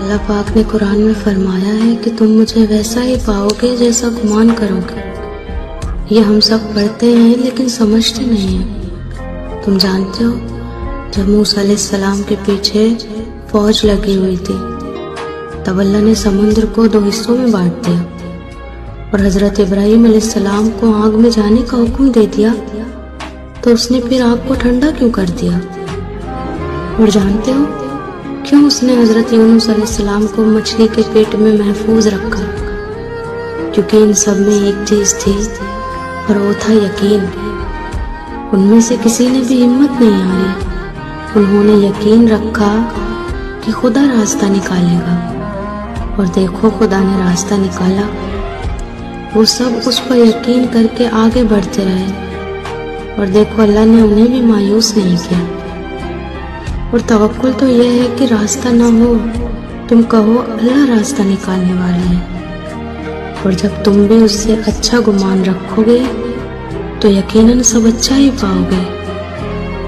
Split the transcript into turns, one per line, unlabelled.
اللہ پاک نے قرآن میں فرمایا ہے کہ تم مجھے ویسا ہی پاؤ گے جیسا گمان کرو گے۔ یہ ہم سب پڑھتے ہیں لیکن سمجھتے نہیں ہیں۔ تم جانتے ہو جب موسیٰ علیہ السلام کے پیچھے فوج لگی ہوئی تھی تب اللہ نے سمندر کو 2 حصوں میں بانٹ دیا اور حضرت ابراہیم علیہ السلام کو آگ میں جانے کا حکم دے دیا، تو اس نے پھر آگ کو ٹھنڈا کیوں کر دیا؟ اور جانتے ہو کیوں اس نے حضرت یونس علیہ السلام کو مچھلی کے پیٹ میں محفوظ رکھا؟ کیونکہ ان سب میں ایک چیز تھی اور وہ تھا یقین۔ ان میں سے کسی نے بھی ہمت نہیں ہاری، انہوں نے یقین رکھا کہ خدا راستہ نکالے گا، اور دیکھو خدا نے راستہ نکالا۔ وہ سب اس پر یقین کر کے آگے بڑھتے رہے، اور دیکھو اللہ نے انہیں بھی مایوس نہیں کیا۔ اور توکل تو یہ ہے کہ راستہ نہ ہو، تم کہو اللہ راستہ نکالنے والے ہیں، اور جب تم بھی اس سے اچھا گمان رکھو گے تو یقیناً سب اچھا ہی پاؤ گے۔